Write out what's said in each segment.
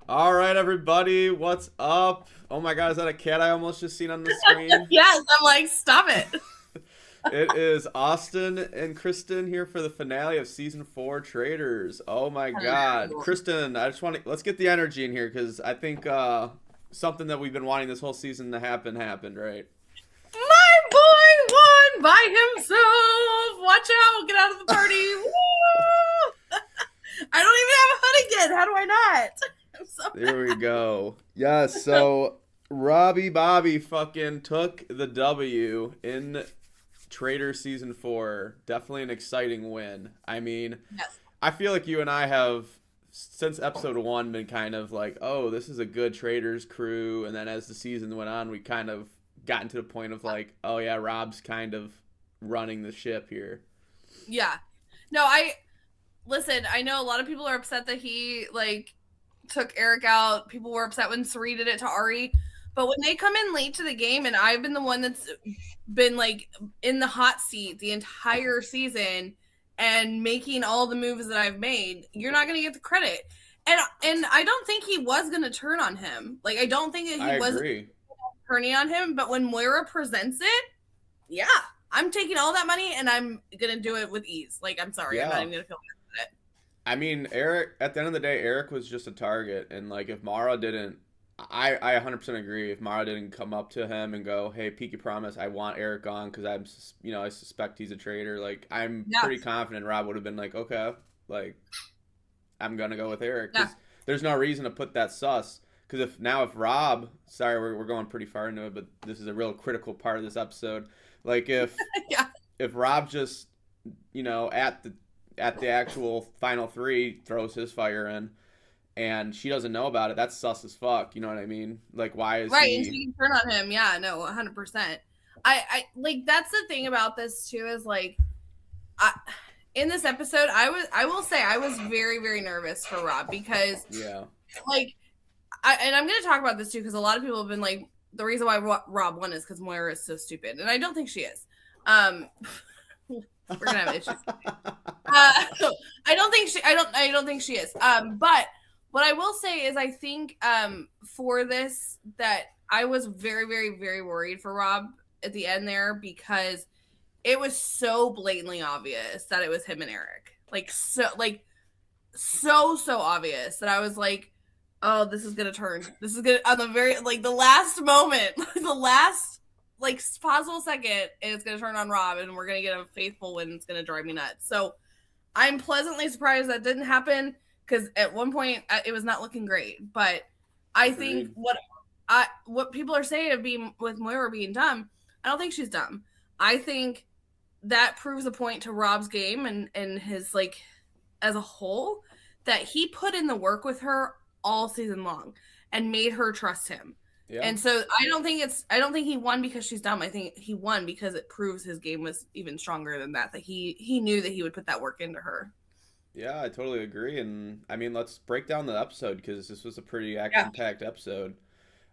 All right, everybody, what's up? Oh my God, is that a cat I almost just seen on the screen? Yes, I'm like, stop it. It is Austin and Kristen here for the finale of season four, Traitors. Oh my God, Hello. Kristen, I just want to let's get the energy in here because I think something that we've been wanting this whole season to happen happened, right? My boy won by himself. Watch out. Get out of the party. Woo! I don't even have a hood again. How do I not? I'm so There we mad. go. Yes, so Robbie Bobby fucking took the W in Traitor season four. Definitely an exciting win. I mean, Yes. I feel like you and I have since episode one been kind of like, oh, this is a good traders crew, and then as the season went on, we kind of gotten to the point of like, oh yeah, Rob's kind of running the ship here. Yeah. No, listen, I know a lot of people are upset that he took Eric out. People were upset when Sari did it to Ari. But when they come in late to the game and I've been the one that's been in the hot seat the entire season and making all the moves that I've made, you're not going to get the credit. And I don't think he was going to turn on him. Like I don't think that he I was agree. turning on him, but when Moira presents it, yeah, I'm taking all that money and I'm going to do it with ease. Like I'm sorry, I'm not Yeah. even going to feel bad about it. I mean, Eric, at the end of the day, Eric was just a target. And, like, if Mara didn't, I 100% agree. If Mara didn't come up to him and go, hey, Peaky Promise, I want Eric on because I suspect he's a traitor, like, I'm Yeah. pretty confident Rob would have been like, okay, like, I'm going to go with Eric Yeah. because there's no reason to put that sus. Because if Rob, sorry, we're going pretty far into it, but this is a real critical part of this episode. Like, Yeah. if Rob just, at the actual final three throws his fire in and she doesn't know about it, that's sus as fuck. You know what I mean? Like, why is Right, and he? she can turn on him. Yeah, no, 100%. I like that's the thing about this too is I in this episode I will say I was very very nervous for Rob because Yeah, like and I'm going to talk about this too because a lot of people have been like the reason why Rob won is because Moira is so stupid and I don't think she is. Um, we're gonna have issues. I don't think she is. But what I will say is I think for this that I was very very very worried for Rob at the end there because it was so blatantly obvious that it was him and Eric. So obvious that I was like, oh, this is gonna turn. This is gonna on the very the last moment, the last possible second, and it's gonna turn on Rob, and we're gonna get a faithful win. It's gonna drive me nuts. So I'm pleasantly surprised that didn't happen because at one point it was not looking great. But I think agreed. what people are saying of being with Moira being dumb, I don't think she's dumb. I think that proves a point to Rob's game and his as a whole that he put in the work with her all season long and made her trust him. Yeah, And so I don't think he won because she's dumb. I think he won because it proves his game was even stronger than that he knew that he would put that work into her. yeah, I totally agree. And I mean, let's break down the episode because this was a pretty Yeah. action-packed episode.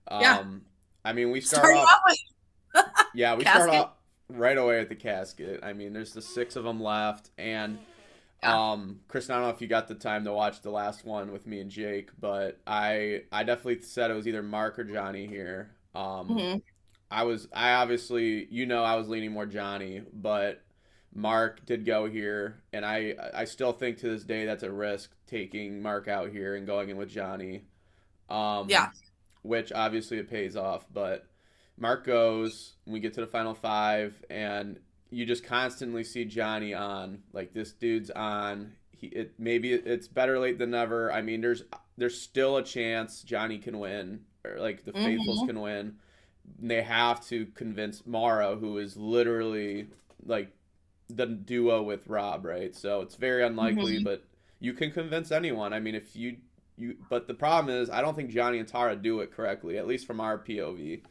Yeah. Um, I mean, we start Starting off. off with Yeah, we start casket. off right away at the casket. I mean, there's the six of them left, and Yeah. Chris, I don't know if you got the time to watch the last one with me and Jake, but I definitely said it was either Mark or Johnny here. Mm-hmm. I obviously, I was leaning more Johnny, but Mark did go here, and I still think to this day that's a risk taking Mark out here and going in with Johnny. Yeah. Um, which obviously it pays off, but Mark goes, we get to the final five, and you just constantly see Johnny on. Like, this dude's on. Maybe it's better late than never. I mean, there's still a chance Johnny can win, or like the faithfuls Mm-hmm. can win. They have to convince Mara, who is literally like the duo with Rob, right? So it's very unlikely, Mm-hmm. but you can convince anyone. I mean, if but the problem is, I don't think Johnny and Tara do it correctly, at least from our POV.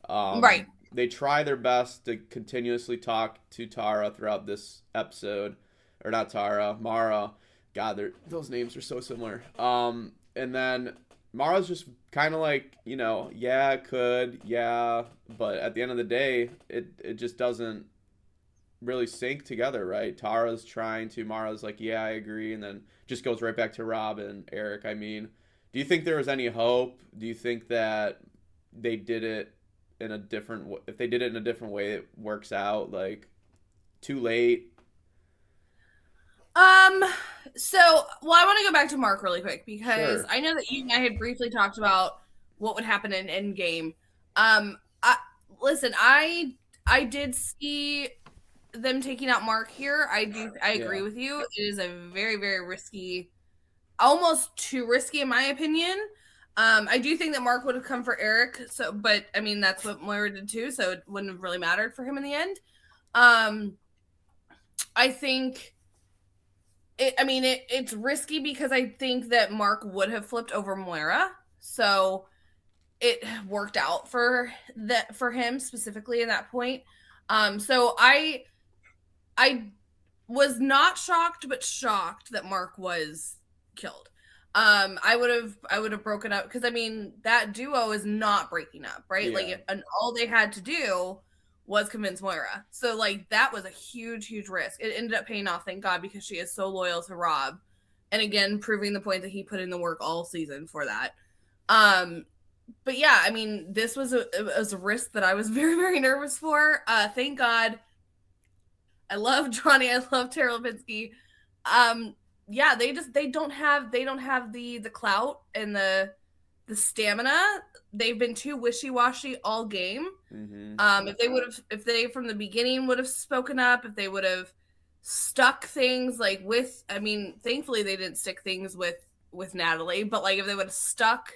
Right. They try their best to continuously talk to Tara throughout this episode, or not Tara, Mara. God, those names are so similar. And then Mara's just kind of like, yeah, it could, yeah, but at the end of the day, it just doesn't really sync together, right? Tara's trying to, Mara's like, yeah, I agree, and then just goes right back to Rob and Eric. I mean, Do you think there was any hope? Do you think that they did it in a different if they did it in a different way, it works out? Like, too late? Um, so, well, I want to go back to Mark really quick because Sure. I know that you and I had briefly talked about what would happen in Endgame. Listen, I did see them taking out Mark here. I agree Yeah. with you. It is a very, very risky, almost too risky in my opinion. I do think that Mark would have come for Eric, so but I mean that's what Moira did too, so it wouldn't have really mattered for him in the end. Um, I think it's risky because I think that Mark would have flipped over Moira, so it worked out for him specifically in that point. So I was not shocked, but shocked that Mark was killed. I would have broken up because I mean that duo is not breaking up, right? Yeah. Like, and all they had to do was convince Moira. So like that was a huge, huge risk. It ended up paying off, thank God, because she is so loyal to Rob, and again proving the point that he put in the work all season for that. But yeah, I mean, this was a risk that I was very, very nervous for. Thank God. I love Johnny. I love Tara Lipinski. Yeah, they don't have the clout and the stamina. They've been too wishy-washy all game. Mm-hmm. If they from the beginning would have spoken up, if they would have stuck things like with, I mean, thankfully they didn't stick things with Natalie, but like if they would have stuck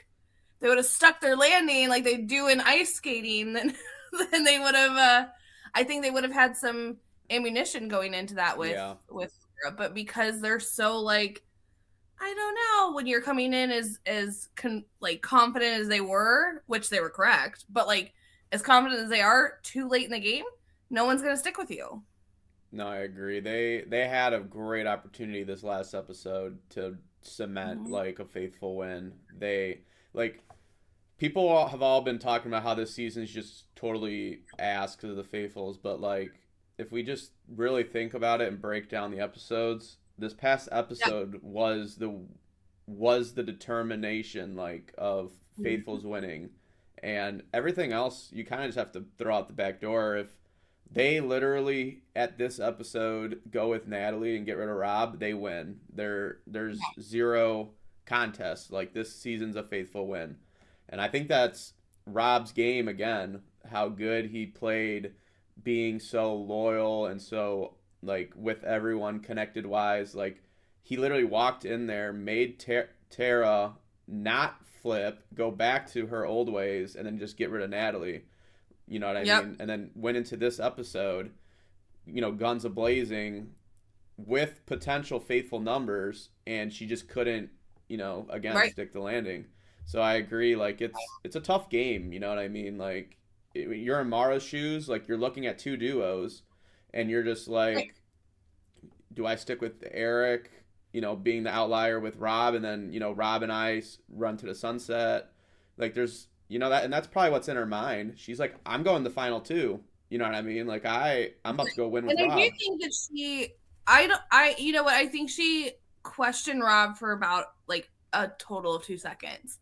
their landing like they do in ice skating, then then they would have. I think they would have had some ammunition going into that with Europe, but because they're so like, I don't know, when you're coming in as confident as they were, which they were correct, but like as confident as they are too late in the game, no one's gonna stick with you. No, I agree. They had a great opportunity this last episode to cement like a faithful win. They like people have all been talking about how this season's just totally ass because of the faithfuls, but like if we just really think about it and break down the episodes, this past episode was the determination like of faithfuls winning, and everything else you kind of just have to throw out the back door. If they literally at this episode go with Natalie and get rid of Rob, they win. There's zero contest. Like this season's a faithful win. And I think that's Rob's game again, how good he played being so loyal and so like with everyone connected wise. Like he literally walked in there, made Tara not flip, go back to her old ways, and then just get rid of Natalie. You know what I mean? And then went into this episode, guns a-blazing with potential faithful numbers, and she just couldn't, again, stick the landing. So I agree. Like it's a tough game. You know what I mean? Like you're in Mara's shoes. Like you're looking at two duos, and you're just like, do I stick with Eric? Being the outlier with Rob, and then Rob and I run to the sunset. Like there's that, and that's probably what's in her mind. She's like, I'm going the final two. You know what I mean? Like I'm about to go win with Rob. And I do think that I think she questioned Rob for about like a total of 2 seconds.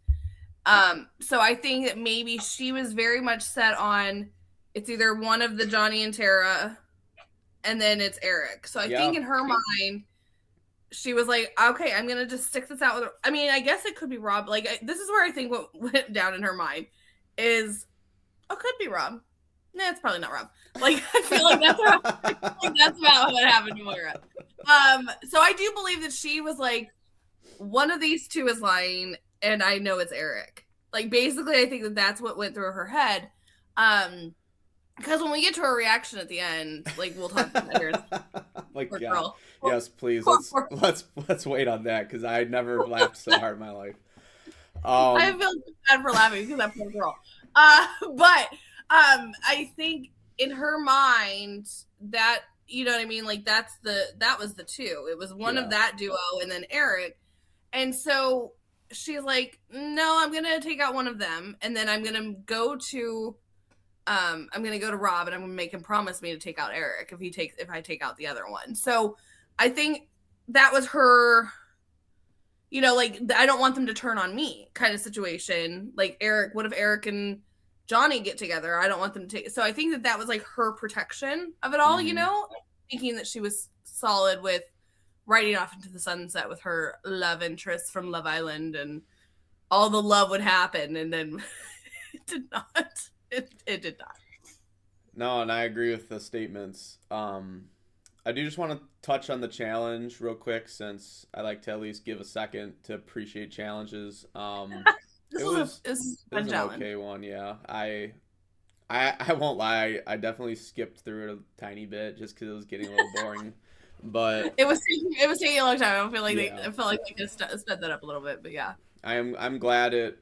So I think that maybe she was very much set on it's either one of the Johnny and Tara, and then it's Eric. So I think in her mind, she was like, okay, I'm gonna just stick this out with her. I mean, I guess it could be Rob. Like this is where I think what went down in her mind is, could be Rob. Nah, it's probably not Rob. Like I feel like that's about what happened to Moira. So I do believe that she was like, one of these two is lying, and I know it's Eric. Like basically, I think that that's what went through her head. Because when we get to her reaction at the end, like we'll talk about that. Like girl. Yes, please. Let's wait on that because I never laughed so hard in my life. I feel bad for laughing because that poor girl. But I think in her mind that you know what I mean. Like that was the two. It was one of that duo and then Eric, and so she's like, no, I'm gonna take out one of them, and then I'm gonna go to Rob, and I'm gonna make him promise me to take out Eric if I take out the other one. So I think that was her like I don't want them to turn on me kind of situation. Like Eric, what if Eric and Johnny get together? I don't want them to. So I think that was like her protection of it all, thinking that she was solid with riding off into the sunset with her love interest from Love Island and all the love would happen. And then it did not. It did not. No, and I agree with the statements. I do just want to touch on the challenge real quick, since I like to at least give a second to appreciate challenges. This was a an okay one, yeah. I won't lie, I definitely skipped through it a tiny bit just because it was getting a little boring. But it was taking a long time. I feel like I felt like they could sped that up a little bit, but yeah. I'm glad it,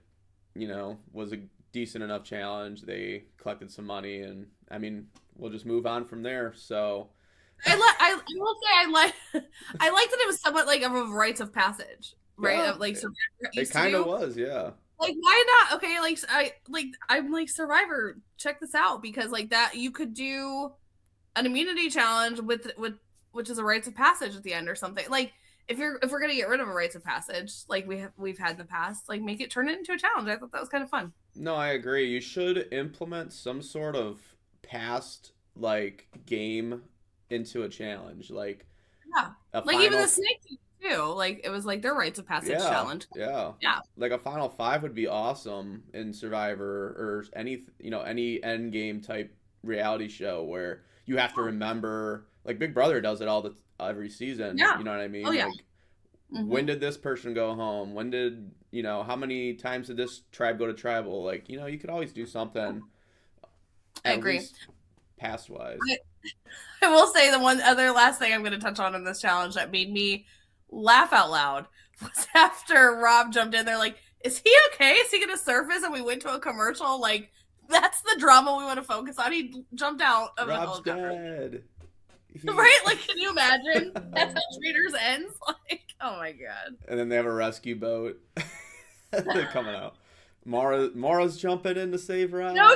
was a decent enough challenge. They collected some money, and I mean, we'll just move on from there. So I will say I like that it was somewhat like of a rites of passage, right? Yeah, Like it kind of was, yeah. Like, why not? Okay, I'm like, Survivor, check this out, because like that you could do an immunity challenge with which is a rites of passage at the end or something. Like if we're gonna get rid of a rites of passage like we've had in the past, like turn it into a challenge. I thought that was kind of fun. No, I agree. You should implement some sort of past like game into a challenge, like even the snake team too. Like it was like their rites of passage challenge. Yeah. Like a Final Five would be awesome in Survivor or any end game type reality show where you have to remember. Like Big Brother does it every season. Yeah. You know what I mean? Oh, yeah. Like, when did this person go home? When did, how many times did this tribe go to tribal? Like, you could always do something. I agree. Past wise. I will say the one other last thing I'm going to touch on in this challenge that made me laugh out loud was after Rob jumped in there like, is he okay? Is he going to surface? And we went to a commercial. Like, that's the drama we want to focus on. He jumped out of Rob's a helicopter. Dead. Right? Like, can you imagine? That's how Traitors ends. Like, oh my god. And then they have a rescue boat coming out. Mara's jumping in to save Rob. No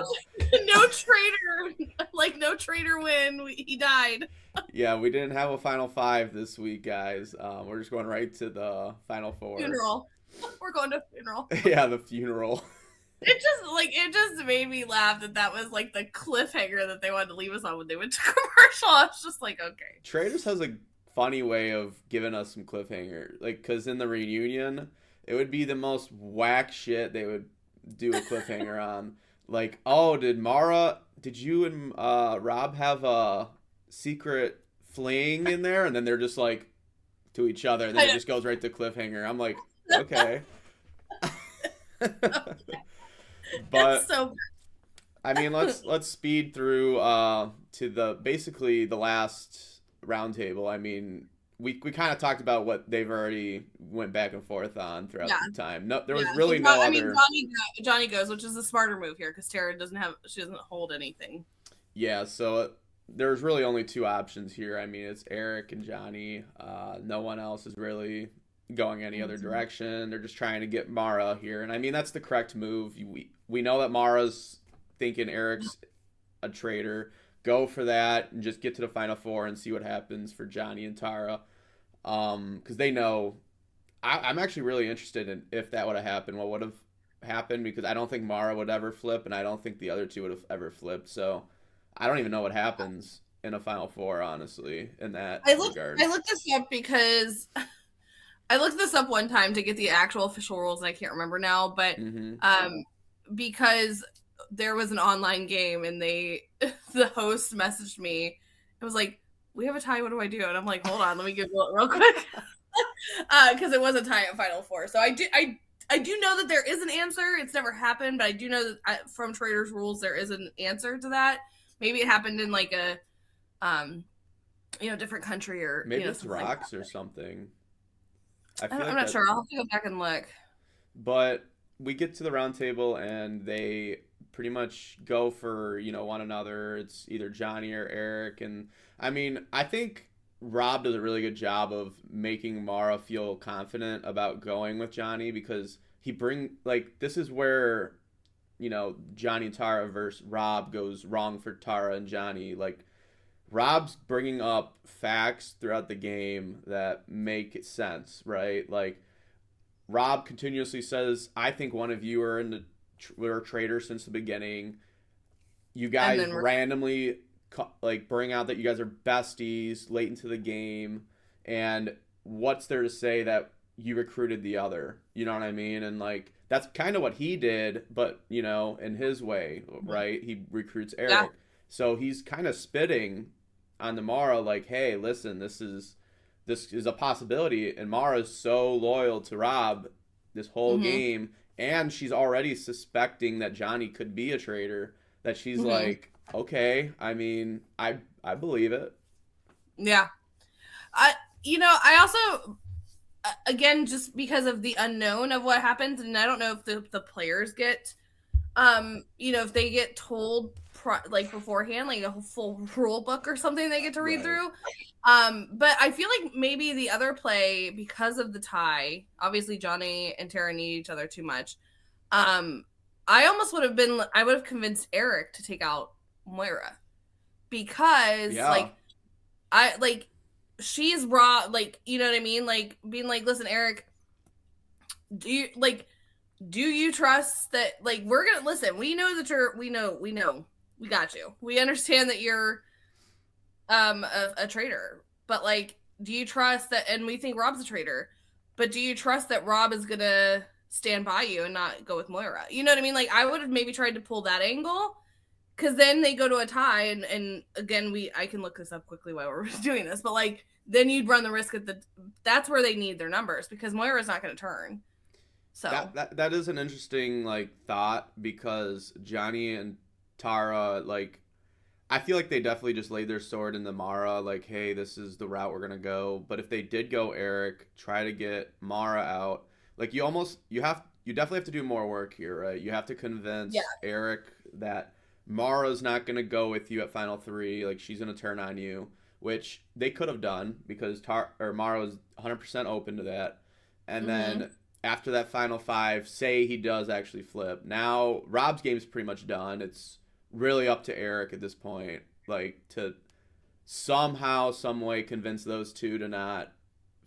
traitor. Like, no traitor win. He died. Yeah, we didn't have a Final Five this week, guys. We're just going right to the Final Four. Funeral. We're going to funeral. Yeah, the funeral. It just made me laugh that was like the cliffhanger that they wanted to leave us on when they went to commercial. I was just like, okay. Traitors has a funny way of giving us some cliffhanger. Like, because in the reunion, it would be the most whack shit they would do a cliffhanger on. Like, oh, did you and Rob have a secret fling in there? And then they're just like to each other. And then it just goes right to cliffhanger. I'm like, okay. But so I mean, let's speed through to basically the last roundtable. I mean, we kind of talked about what they've already went back and forth on throughout the time. No, there was really no other. I mean, Johnny goes, which is the smarter move here because Tara doesn't hold anything. Yeah, so there's really only two options here. I mean, it's Eric and Johnny. No one else is really going any other direction. They're just trying to get Mara here, and I mean that's the correct move. We know that Mara's thinking Eric's a traitor. Go for that and just get to the Final Four and see what happens for Johnny and Tara, because they know. I'm actually really interested in if that would have happened, what would have happened, because I don't think Mara would ever flip, and I don't think the other two would have ever flipped. So I don't even know what happens in a Final Four, honestly, in that regard. I looked this up because I looked this up one time to get the actual official rules, and I can't remember now, but because there was an online game and the host messaged me. It was like, we have a tie, what do I do? And I'm like, hold on, let me Google it real quick. Because it was a tie at Final Four. So I do know that there is an answer. It's never happened, but I do know that from Traitors rules there is an answer to that. Maybe it happened in like a different country, or maybe it's rocks or something. I'm not sure. I'll have to go back and look. But we get to the round table and they pretty much go for, one another. It's either Johnny or Eric. And I mean, I think Rob does a really good job of making Mara feel confident about going with Johnny, because this is where, Johnny and Tara versus Rob goes wrong for Tara and Johnny. Like, Rob's bringing up facts throughout the game that make sense, right? Like, Rob continuously says, I think one of you were traitors since the beginning. You guys randomly like bring out that you guys are besties late into the game, and what's there to say that you recruited the other? You know what I mean? And like that's kind of what he did, but you know, in his way, right? He recruits Eric. Yeah. So he's kind of spitting on the Mara like, hey, listen, this is a possibility, and Mara's so loyal to Rob this whole game, and she's already suspecting that Johnny could be a traitor, that she's like, okay, I mean, I believe it. Yeah. I also, again, just because of the unknown of what happens, and I don't know if the players get, if they get told like beforehand, like a full rule book or something they get to read through. But I feel like maybe the other play, because of the tie, obviously Johnny and Tara need each other too much. I would have convinced Eric to take out Moira, because she's raw, like, you know what I mean? Like being like, listen, Eric, do you trust that, like, we're gonna listen, we know that we got you. We understand that you're a traitor, but like, do you trust that? And we think Rob's a traitor, but do you trust that Rob is gonna stand by you and not go with Moira? You know what I mean? Like, I would have maybe tried to pull that angle, because then they go to a tie, and again, I can look this up quickly while we're doing this, but like, then you'd run the risk that's where they need their numbers, because Moira's not going to turn. So that is an interesting like thought, because Johnny and Tara, like, I feel like they definitely just laid their sword in the Mara, like, hey, this is the route we're gonna go. But if they did go Eric, try to get Mara out, like, you definitely have to do more work here, right? You have to convince Eric that Mara's not gonna go with you at Final 3, like, she's gonna turn on you, which they could have done, because Mara was 100% open to that. And then after that Final 5, say he does actually flip. Now Rob's game's pretty much done. It's really up to Eric at this point, like, to somehow, some way convince those two to not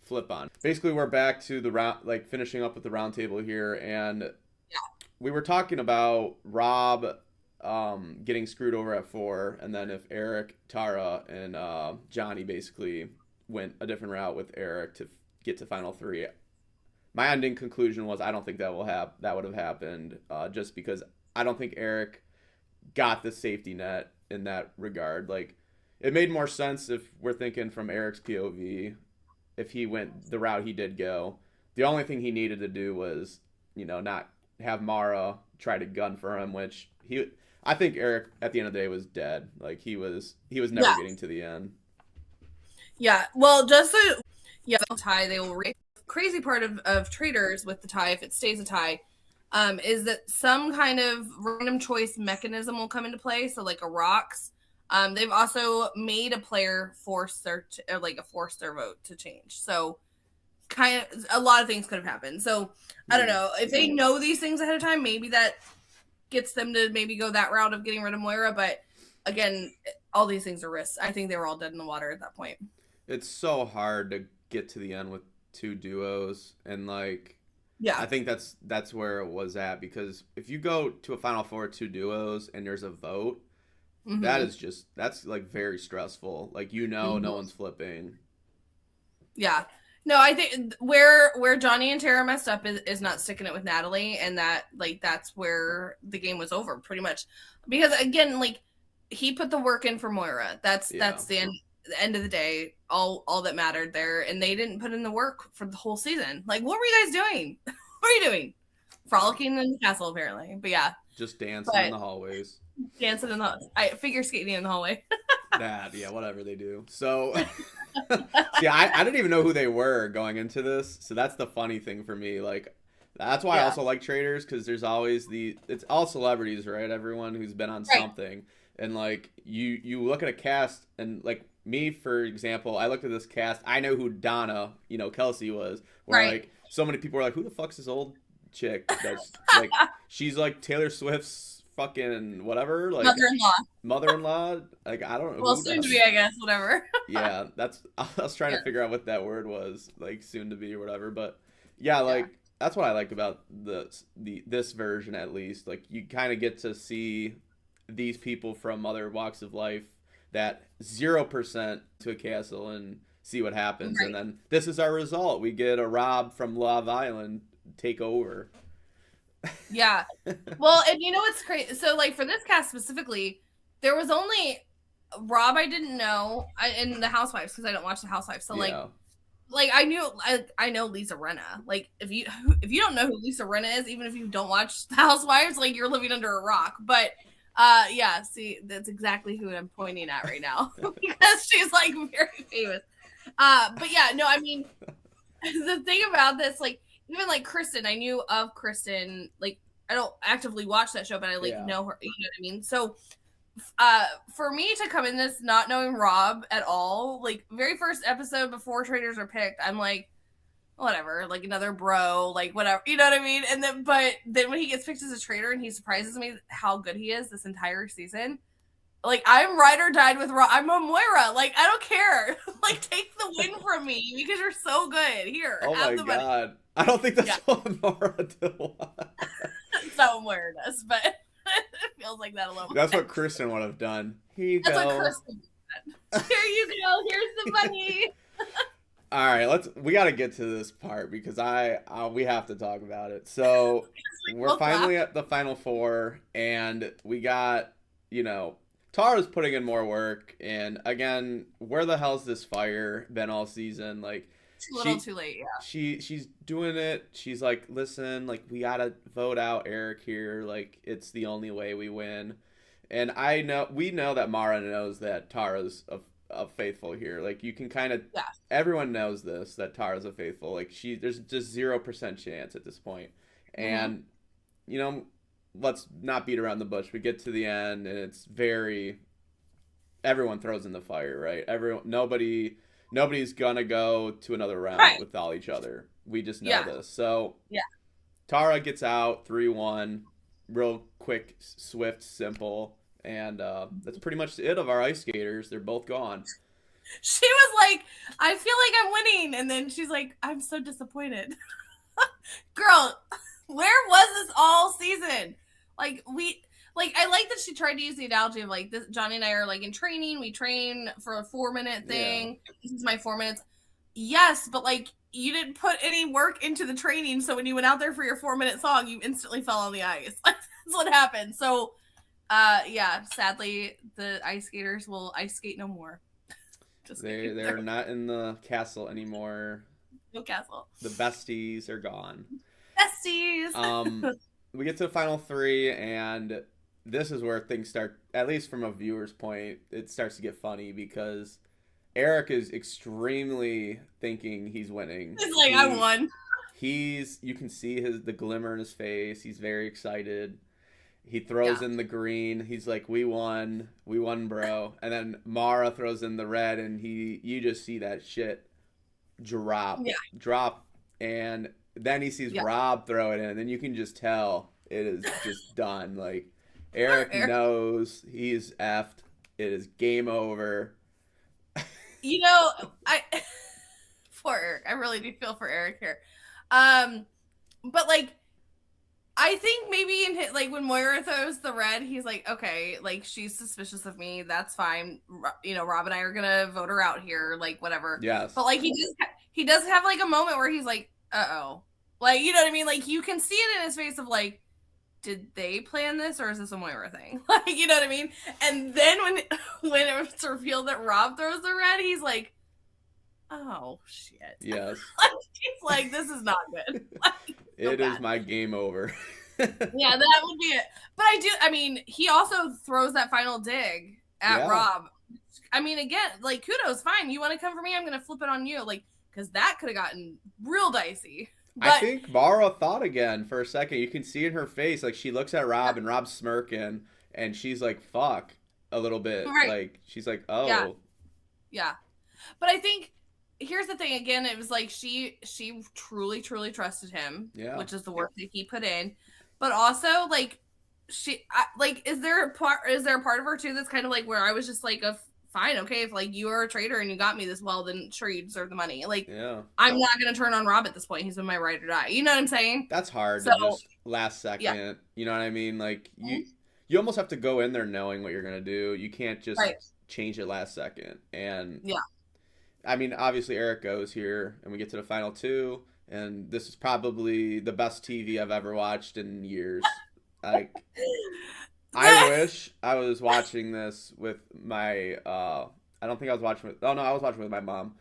flip on. Basically, we're back to the round, like, finishing up with the round table here, and we were talking about Rob getting screwed over at 4, and then if Eric, Tara, and Johnny basically went a different route with Eric to get to Final 3. My ending conclusion was, I don't think that would have happened, just because I don't think Eric got the safety net in that regard. Like, it made more sense, if we're thinking from Eric's POV, if he went the route he did go. The only thing he needed to do was, not have Mara try to gun for him, which I think Eric at the end of the day was dead. Like, he was never getting to the end. Yeah. Well, just the tie, they will crazy part of Traitors with the tie, if it stays a tie, is that some kind of random choice mechanism will come into play. So like a rocks. They've also made a player force their vote to change. So kind of a lot of things could have happened. So I don't know if they know these things ahead of time. Maybe that gets them to maybe go that route of getting rid of Moira. But again, all these things are risks. I think they were all dead in the water at that point. It's so hard to get to the end with 2 duos, and like, I think that's where it was at, because if you go to a Final 4 2 duos and there's a vote, that's like very stressful. Like, no one's flipping. Yeah. No, I think where Johnny and Tara messed up is not sticking it with Natalie, and that's where the game was over pretty much, because again, like, he put the work in for Moira. That's the end of the day, all that mattered there, and they didn't put in the work for the whole season. Like, what were you guys doing? What are you doing? Frolicking in the castle, apparently. But yeah, just dancing in the hallways. Dancing in the figure skating in the hallway. Whatever they do. So see, I didn't even know who they were going into this, so that's the funny thing for me. Like, that's why I also like Traitors, because there's always it's all celebrities, right? Everyone who's been on something, and like, you look at a cast, and like, me, for example, I looked at this cast, I know who Donna, Kelsey was, where like, so many people were like, who the fuck's this old chick that's like, she's like Taylor Swift's fucking whatever, like, mother-in-law, like, I don't know. Well, soon to be, I guess, whatever. I was trying to figure out what that word was, like, soon to be or whatever, but like, that's what I like about this version, at least. Like, you kind of get to see these people from other walks of life that 0% to a castle and see what happens. Right. And then this is our result. We get a Rob from Love Island take over. Yeah. Well, and you know what's crazy? So, like, for this cast specifically, there was only Rob I didn't know in the Housewives, because I don't watch the Housewives. So, like I know Lisa Rinna. Like, if you don't know who Lisa Rinna is, even if you don't watch the Housewives, like, you're living under a rock. But yeah, see, that's exactly who I'm pointing at right now because she's like very famous. But yeah, no, I mean, the thing about this, like, even like Kristen, I knew of Kristen. Like, I don't actively watch that show, but I know her. You know what I mean? So, for me to come in this not knowing Rob at all, like, very first episode before traitors are picked, I'm like, whatever, like, another bro, like, whatever, you know what I mean? And then, but then when he gets picked as a traitor and he surprises me how good he is this entire season, like, I'm ride or died with Rob. I'm a Moira. Like, I don't care. Like, take the win from me because you're so good. Here, Oh have my the money. God. I don't think that's what Nora did. That's not what Moira does, but it feels like that a little bit. That's what Kristen would have done. Here you go. That's what Kristen did. Here you go. Here's the money. All right, we got to get to this part because we have to talk about it. So we're finally at the final four, and we got, Tara's putting in more work, and again, where the hell's this fire been all season? Like, it's a little too late, yeah. She's doing it. She's like, listen, like, we gotta vote out Eric here. Like, it's the only way we win. And we know that Mara knows that Tara's a faithful here. Like, you can kind of, everyone knows this, that Tara's a faithful. Like, there's just 0% chance at this point. And, let's not beat around the bush. We get to the end, and it's everyone throws in the fire, right? Nobody's gonna go to another round with all each other. We just know this. So Tara gets out 3-1, real quick, swift, simple, and that's pretty much it of our ice skaters. They're both gone. She was like, I feel like I'm winning, and then she's like, I'm so disappointed. Girl, where was this all season? Like, I like that she tried to use the analogy of, like, this, Johnny and I are, like, in training. We train for a 4-minute thing. Yeah. This is my 4 minutes. Yes, but, like, you didn't put any work into the training, so when you went out there for your 4-minute song, you instantly fell on the ice. That's what happened. So, sadly, the ice skaters will ice skate no more. They're not in the castle anymore. No castle. The besties are gone. Besties! We get to the final three, and this is where things start, at least from a viewer's point, it starts to get funny because Eric is extremely thinking he's winning. He's like, I won. You can see the glimmer in his face. He's very excited. He throws in the green. He's like, we won, bro. And then Mara throws in the red, and you just see that shit drop, and then he sees Rob throw it in, and then you can just tell it is just done. Like, Eric knows he's effed. It is game over. Poor Eric. I really do feel for Eric here. But, like, I think maybe when Moira throws the red, he's like, okay, like, she's suspicious of me. That's fine. Rob and I are gonna vote her out here. Like, whatever. Yes. But, like, he does have, like, a moment where he's like, uh-oh. Like, you know what I mean? Like, you can see it in his face of, like, did they plan this, or is this a Moira thing? Like, you know what I mean? And then when it's revealed that Rob throws the red, he's like, oh, shit. Yes. Like, he's like, this is not good. Like, it is my game over. Yeah, that would be it. But he also throws that final dig at Rob. I mean, again, like, kudos, fine. You want to come for me? I'm going to flip it on you. Like, because that could have gotten real dicey. But I think Mara thought again for a second. You can see in her face, like, she looks at Rob, and Rob's smirking, and she's like, fuck, a little bit. Right. Like, she's like, oh. Yeah. But I think, here's the thing, again, it was like, she truly, truly trusted him, which is the work that he put in. But also, like, is there a part of her, too, that's kind of like where I was just like, fine, okay, if like you are a traitor and you got me this well, then sure, you deserve the money. Like, Yeah. I'm not gonna turn on Rob at this point. He's been my ride or die. You know what I'm saying? That's hard So, to just last second. yeah. You know what I mean? Like you almost have to go in there knowing what you're gonna do. You can't just change it last second. And yeah. I mean, obviously Eric goes here, and we get to the final two, and this is probably the best TV I've ever watched in years. Like, I wish I was watching this with my. I don't think I was watching with. Oh no, I was watching with my mom.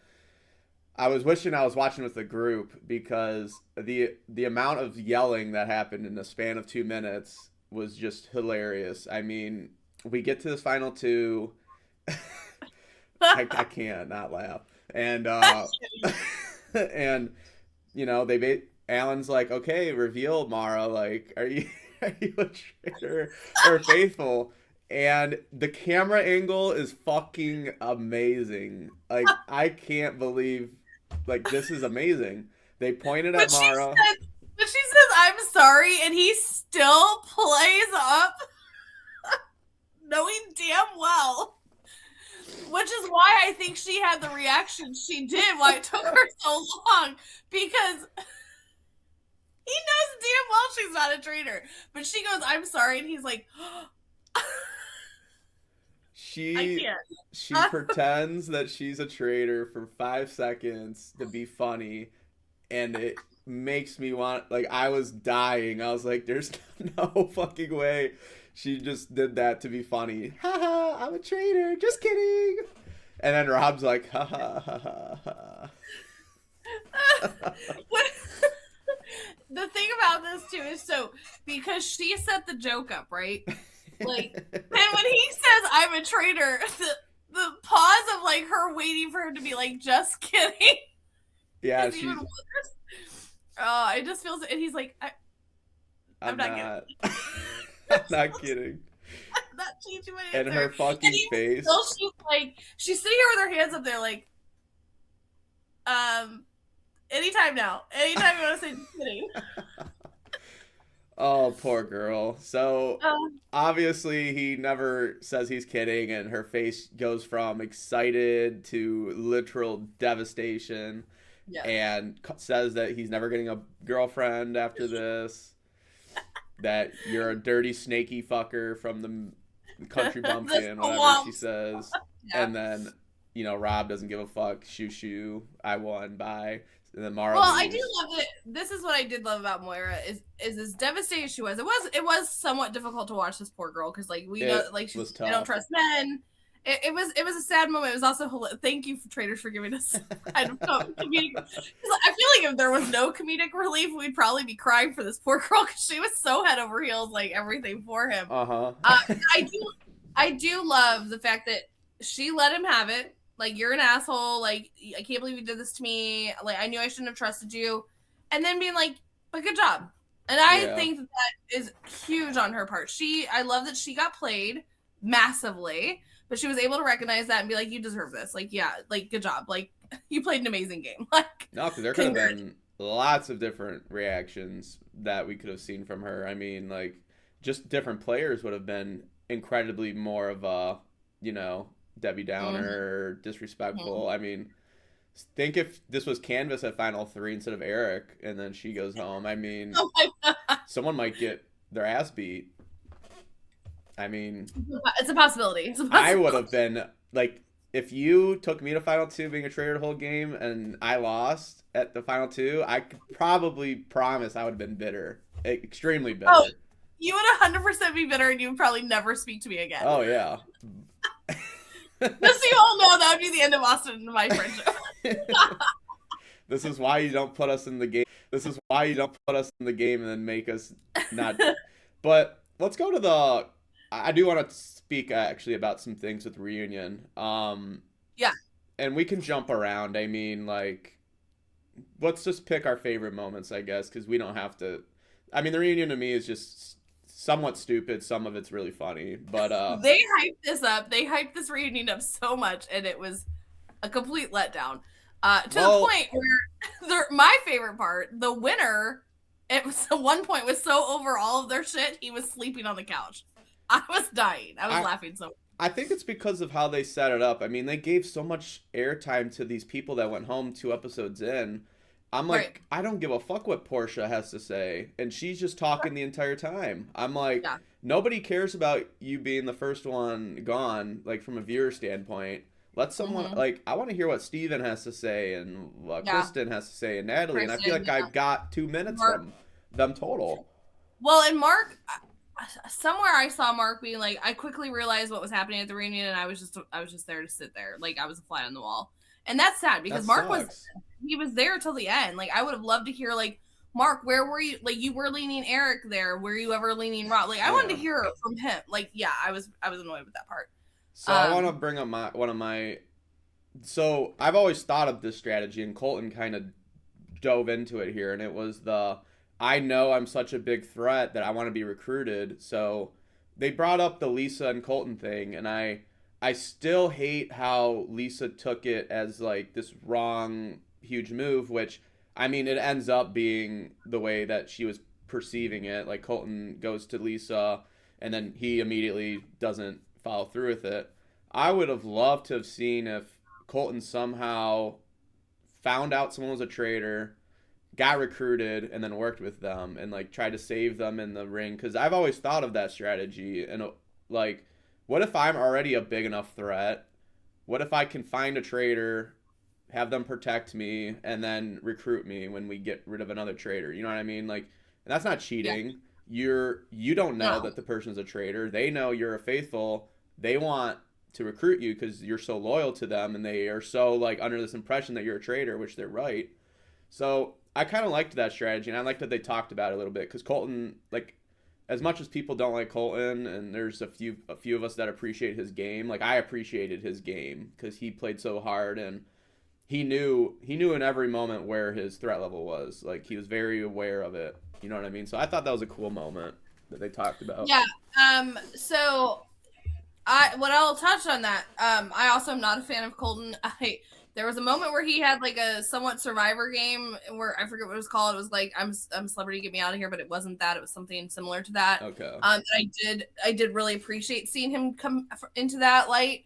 I was wishing I was watching with the group because the amount of yelling that happened in the span of 2 minutes was just hilarious. I mean, we get to this final two. I can't not laugh. And and you know, Alan's like, okay, reveal, Mara, like, are you a traitor or faithful? And the camera angle is fucking amazing. Like, I can't believe, like, this is amazing. They pointed at Mara. But she says, I'm sorry, and he still plays up knowing damn well. Which is why I think she had the reaction she did, why it took her so long. Because he knows damn well she's not a traitor. But she goes, I'm sorry, and he's like, She pretends that she's a traitor for 5 seconds to be funny, and it makes me want, like, I was dying. I was like, there's no fucking way she just did that to be funny. Haha, I'm a traitor, just kidding. And then Rob's like, ha ha ha ha ha. The thing about this too is, so because she set the joke up, right? Like, and when he says I'm a traitor, the pause of like her waiting for him to be like, just kidding. Yeah, she's. It just feels, and he's like, I'm not kidding. I'm not kidding. I'm not changing my answer. And her fucking face. Still, she's sitting here with her hands up there, like, anytime now. Anytime you want to say just kidding. Oh, poor girl. So, obviously, he never says he's kidding, and her face goes from excited to literal devastation. Yes. And says that he's never getting a girlfriend after this. That you're a dirty, snaky fucker from the country bumpkin, whatever she says. Yeah. And then, you know, Rob doesn't give a fuck. Shoo shoo. I won. Bye. And then Mara. Well, leaves. I do love it. This is what I did love about Moira is as devastated she was. It was somewhat difficult to watch this poor girl because, like, we know, like, I don't trust men. It was a sad moment. It was also thank you, Traitors, for giving us kind of comedic. I feel like if there was no comedic relief, we'd probably be crying for this poor girl because she was so head over heels, like everything for him. I do love the fact that she let him have it. Like, you're an asshole. Like, I can't believe you did this to me. Like, I knew I shouldn't have trusted you. And then being like, but good job. And I think that is huge on her part. I love that she got played massively. But she was able to recognize that and be like, you deserve this. Like, yeah, like, good job. Like, you played an amazing game. Like, no, because there could have been lots of different reactions that we could have seen from her. I mean, like, just different players would have been incredibly more of a, you know, Debbie Downer, disrespectful. I mean, think if this was Canvas at Final 3 instead of Eric, and then she goes home. I mean, someone might get their ass beat. I mean, it's a possibility. I would have been, like, if you took me to Final 2 being a traitor the whole game and I lost at the Final 2, I could probably promise I would have been bitter. Extremely bitter. Oh, you would 100% be bitter and you would probably never speak to me again. Oh, yeah. Just so you all know, that would be the end of Austin and my friendship. This is why you don't put us in the game. This is why you don't put us in the game and then make us not. But let's go to the... I do want to speak actually about some things with Reunion. Yeah. And we can jump around. I mean, like, let's just pick our favorite moments, I guess, because we don't have to. I mean, the Reunion to me is just somewhat stupid. Some of it's really funny, but they hyped this up. They hyped this Reunion up so much, and it was a complete letdown. To the point where my favorite part, the winner, it was at one point was so over all of their shit, he was sleeping on the couch. I was dying. I was laughing so much. I think it's because of how they set it up. I mean, they gave so much airtime to these people that went home 2 episodes in. I'm Right. like, I don't give a fuck what Portia has to say. And she's just talking the entire time. I'm like, Yeah. nobody cares about you being the first one gone, like from a viewer standpoint. Let someone, Mm-hmm. like, I want to hear what Steven has to say and what Yeah. Kristen has to say and Natalie. And I feel Kristen, like yeah. I've got 2 minutes Mark. from them total. Well, and Mark, somewhere I saw Mark being like, I quickly realized what was happening at the reunion, and I was just there to sit there, like I was a fly on the wall, and that's sad because That Mark sucks. was there till the end. Like I would have loved to hear like, Mark, where were you? Like you were leaning Eric there. Were you ever leaning Rob? Like I wanted to hear from him. Like yeah, I was annoyed with that part. So I want to bring up one of my. So I've always thought of this strategy, and Colton kind of dove into it here, and it was I know I'm such a big threat that I want to be recruited. So they brought up the Lisa and Colton thing, and I still hate how Lisa took it as like this wrong huge move, which I mean it ends up being the way that she was perceiving it. Like Colton goes to Lisa, and then he immediately doesn't follow through with it. I would have loved to have seen if Colton somehow found out someone was a traitor, got recruited, and then worked with them and like tried to save them in the ring. Because I've always thought of that strategy. And like, what if I'm already a big enough threat? What if I can find a traitor, have them protect me, and then recruit me when we get rid of another traitor? You know what I mean? Like, and that's not cheating. Yeah. You don't know that the person's a traitor. They know you're a faithful. They want to recruit you because you're so loyal to them, and they are so like under this impression that you're a traitor, which they're right. So I kind of liked that strategy, and I liked that they talked about it a little bit because Colton, like, as much as people don't like Colton, and there's a few of us that appreciate his game. Like I appreciated his game because he played so hard, and he knew in every moment where his threat level was. Like he was very aware of it. You know what I mean? So I thought that was a cool moment that they talked about. Yeah. So what I'll touch on that. I also am not a fan of Colton. There was a moment where he had like a somewhat Survivor game where I forget what it was called. It was like I'm a celebrity, get me out of here, but it wasn't that. It was something similar to that. Okay. I did really appreciate seeing him come into that light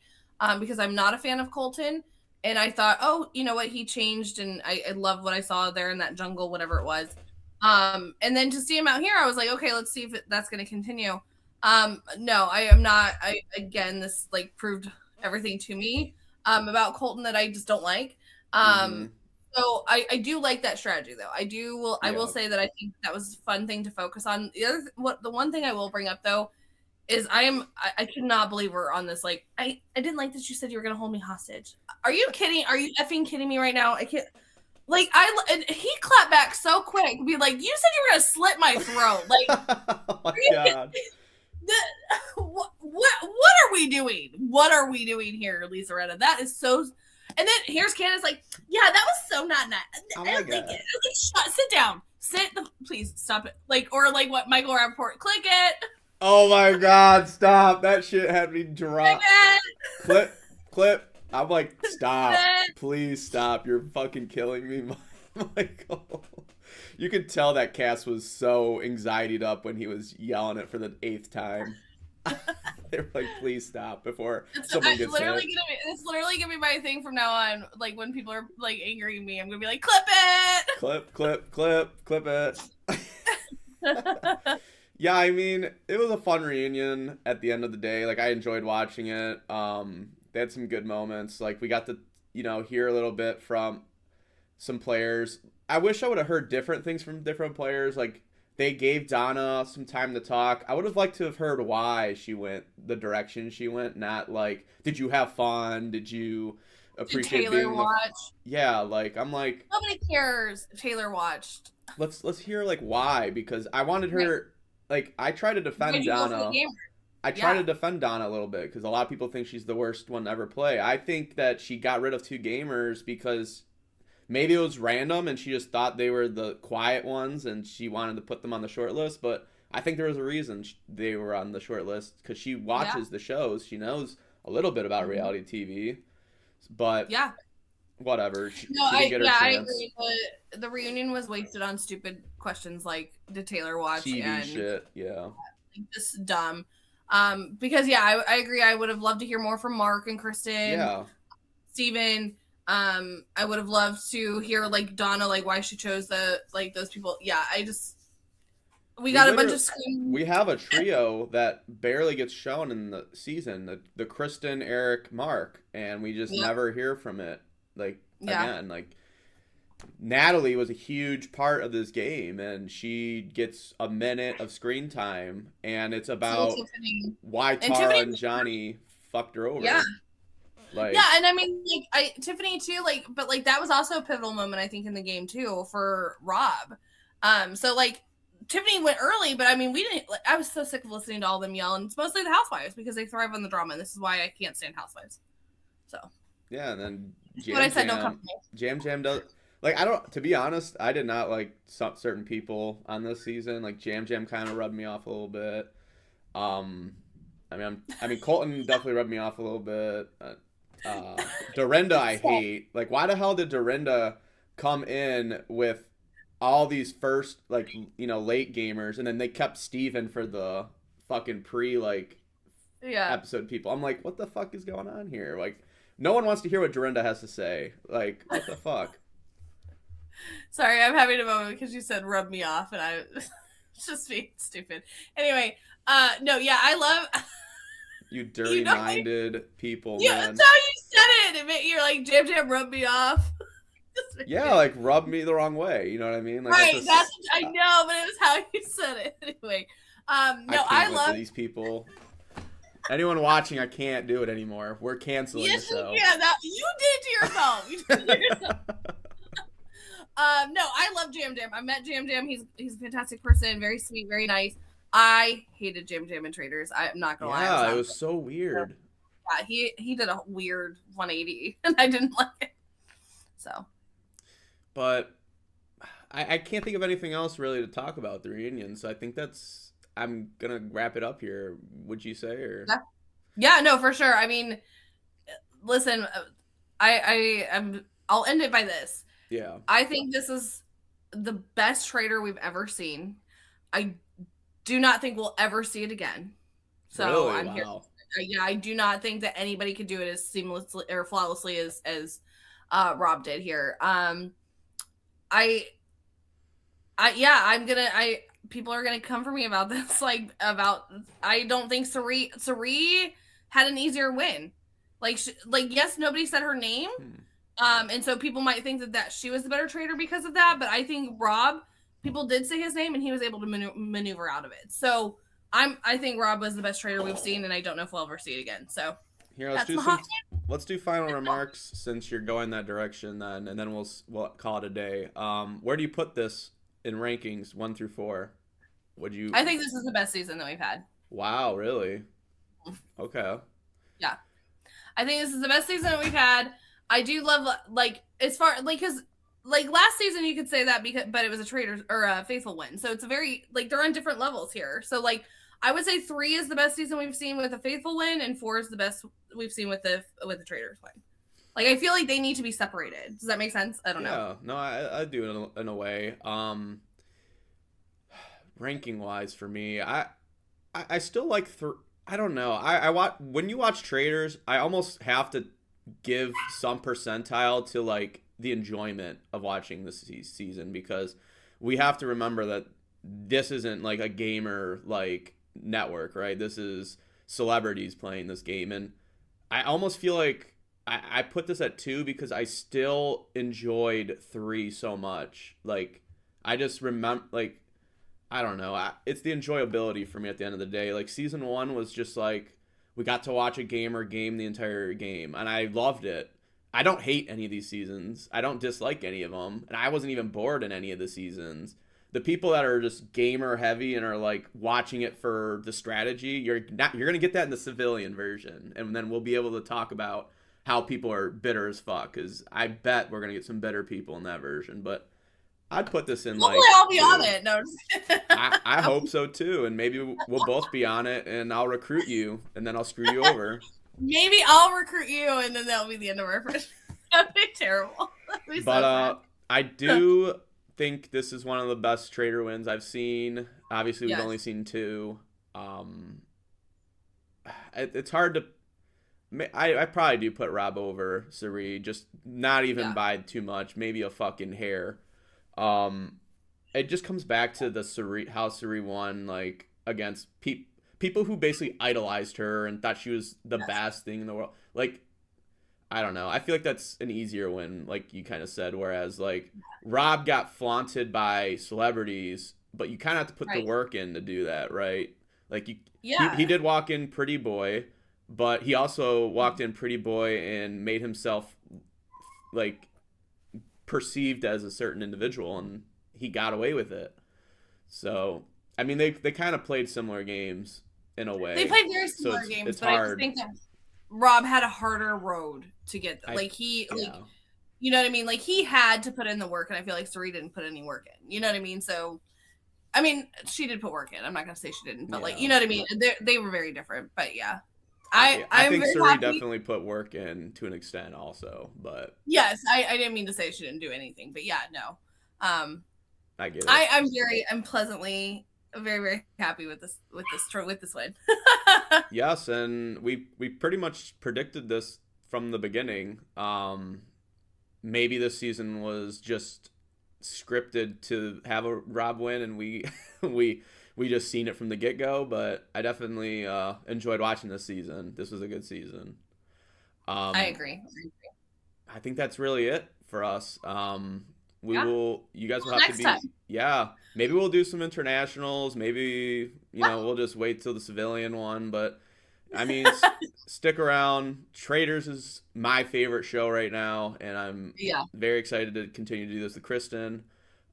because I'm not a fan of Colton, and I thought, oh, you know what, he changed, and I love what I saw there in that jungle, whatever it was. And then to see him out here, I was like, okay, let's see if that's going to continue. No, I am not. Again, this like proved everything to me about Colton that I just don't like. So I do like that strategy though. I will say that I think that was a fun thing to focus on. The one thing I will bring up though is I cannot believe we're on this. Like I didn't like that you said you were gonna hold me hostage. Are you kidding? Are you effing kidding me right now? I can't. Like and he clapped back so quick, be like, "You said you were gonna slit my throat." Like, oh my god. What are we doing? What are we doing here, Lisa Retta? That is so. And then here's Candace like, yeah, that was so not nice. Oh I don't think it. Like, sit down. Please stop it. Like, or like what Michael Rappaport, click it. Oh my god, stop. That shit had me drop. Clip. I'm like, stop. Please stop. You're fucking killing me, Michael. You could tell that Cass was so anxietied up when he was yelling it for the 8th time. They were like, please stop before someone gets hit. It's literally gonna be my thing from now on. Like when people are like angry at me, I'm gonna be like, clip it. Clip it. Yeah, I mean, it was a fun reunion at the end of the day. Like I enjoyed watching it. They had some good moments. Like we got to, hear a little bit from some players. I wish I would have heard different things from different players. Like they gave Donna some time to talk. I would have liked to have heard why she went the direction she went. Not like, did you have fun? Did you appreciate Taylor being watch? Yeah, like I'm like nobody cares if Taylor watched. Let's hear like why, because I wanted her. Like I try to defend Donna. I try to defend Donna a little bit because a lot of people think she's the worst one to ever play. I think that she got rid of 2 gamers because maybe it was random and she just thought they were the quiet ones and she wanted to put them on the short list. But I think there was a reason they were on the short list because she watches the shows. She knows a little bit about reality TV. But whatever. She didn't get her chance. I agree. The reunion was wasted on stupid questions like, did Taylor watch? TV shit, yeah. Just dumb. Because I agree. I would have loved to hear more from Mark and Kristen, Steven. I would have loved to hear like Donna, like why she chose those people. Yeah, we got a bunch of screams. We have a trio that barely gets shown in the season, the Kristen, Eric, Mark, and we just never hear from it. Again, like Natalie was a huge part of this game, and she gets a minute of screen time, and it's about why Tara and Johnny fucked her over. Yeah. And I mean, Tiffany too, but that was also a pivotal moment, I think, in the game too for Rob. So Tiffany went early, but I mean, we didn't. I was so sick of listening to all them yell, and it's mostly the Housewives because they thrive on the drama, and this is why I can't stand Housewives. So. Yeah, and then Jam Jam does. To be honest, I did not like certain people on this season. Like Jam Jam kind of rubbed me off a little bit. I mean, Colton definitely rubbed me off a little bit. Dorinda, I hate. Like, why the hell did Dorinda come in with all these first, late gamers, and then they kept Steven for the fucking episode people? I'm like, what the fuck is going on here? Like, no one wants to hear what Dorinda has to say. Like, what the fuck? Sorry, I'm having a moment because you said rub me off, and it's just being stupid. Anyway, I love... You dirty-minded people, man. That's how you said it. You're like, Jam Jam rubbed me off. Rub me the wrong way. You know what I mean? Right, I know, but it was how you said it. Anyway, I love these people. Anyone watching, I can't do it anymore. We're canceling the show. Yeah, you did it to yourself. I love Jam Jam. I met Jam Jam. He's a fantastic person, very sweet, very nice. I hated Jam Jam and Traitors. I'm not gonna lie. Yeah, it was so weird. Yeah, he did a weird 180, and I didn't like it. So. But I can't think of anything else really to talk about the reunion, so I think I'm gonna wrap it up here. Would you say, or? Yeah, no, for sure. I mean, listen, I'll end it by this. Yeah. I think this is the best Traitor we've ever seen. I do not think we'll ever see it again. So really? I'm here. Yeah, I do not think that anybody could do it as seamlessly or flawlessly as Rob did here. People are gonna come for me about this. I don't think Sari had an easier win. Yes, nobody said her name. And so people might think that she was the better Traitor because of that. But I think Rob, people did say his name, and he was able to maneuver out of it. So I think Rob was the best Traitor we've seen, and I don't know if we'll ever see it again. So here, let's do final remarks since you're going that direction, then, and then we'll call it a day. Where do you put this in rankings 1 through 4? I think this is the best season that we've had. Wow, really? Okay. Yeah, I think this is the best season that we've had. I do love because last season you could say that but it was a Traitors or a Faithful win, so it's a very they're on different levels here. So I would say 3 is the best season we've seen with a Faithful win, and 4 is the best we've seen with the Traitors win. I feel like they need to be separated. Does that make sense? I don't know. No, I do in a way. Ranking wise for me, I still like I don't know. I watch when you watch Traitors, I almost have to give some percentile to the enjoyment of watching this season, because we have to remember that this isn't a gamer network, right? This is celebrities playing this game, and I almost feel like I put this at 2 because I still enjoyed 3 so much. I just remember I don't know. It's the enjoyability for me at the end of the day. Season 1 was just we got to watch a gamer game the entire game, and I loved it. I don't hate any of these seasons. I don't dislike any of them, and I wasn't even bored in any of the seasons. The people that are just gamer heavy and are watching it for the strategy, you're gonna get that in the civilian version, and then we'll be able to talk about how people are bitter as fuck. Because I bet we're gonna get some bitter people in that version, but. I'd put this in hopefully I'll be on it. No, I hope so too, and maybe we'll both be on it, and I'll recruit you, and then I'll screw you over. Maybe I'll recruit you, and then that'll be the end of our friendship. That'd be terrible. That'd be I do think this is one of the best Traitor wins I've seen. Obviously, we've only seen 2. it's hard to. I probably do put Rob over Sari, just not even by too much, maybe a fucking hair. It just comes back to the Sari, how Sari won, like, against people who basically idolized her and thought she was the best thing in the world. Like, I don't know. I feel like that's an easier win, like you kind of said. Whereas, like, Rob got flaunted by celebrities, but you kind of have to put the work in to do that, right? Like, he did walk in Pretty Boy, but he also walked in Pretty Boy and made himself, like, perceived as a certain individual, and he got away with it. So, I mean, they kind of played similar games in a way. They played very similar games, but hard. I just think that Rob had a harder road to get them. Like, you know what I mean? Like, he had to put in the work, and I feel like Sari didn't put any work in. You know what I mean? So, I mean, she did put work in. I'm not going to say she didn't, but, like, you know what I mean? They were very different, but yeah. I think Sari definitely put work in to an extent also, but. Yes, I didn't mean to say she didn't do anything, but yeah, no. I get it. I'm pleasantly very, very happy with this win. Yes, and we pretty much predicted this from the beginning. Maybe this season was just scripted to have a Rob win, and we just seen it from the get-go, but I definitely enjoyed watching this season. This was a good season. I agree. I think that's really it for us. You guys will have next to be time. Maybe we'll do some internationals. Maybe we'll just wait till the civilian one, but I mean, stick around. Traitors is my favorite show right now, and I'm very excited to continue to do this with Kristen.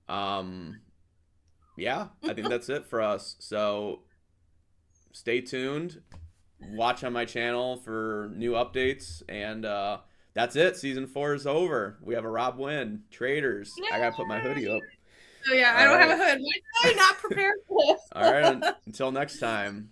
I think that's it for us. So stay tuned. Watch on my channel for new updates, and that's it. Season 4 is over. We have a Rob win. Traitors. Yay! I gotta put my hoodie up. Oh yeah, I don't have a hood. Why did I not prepare for this? All right, until next time.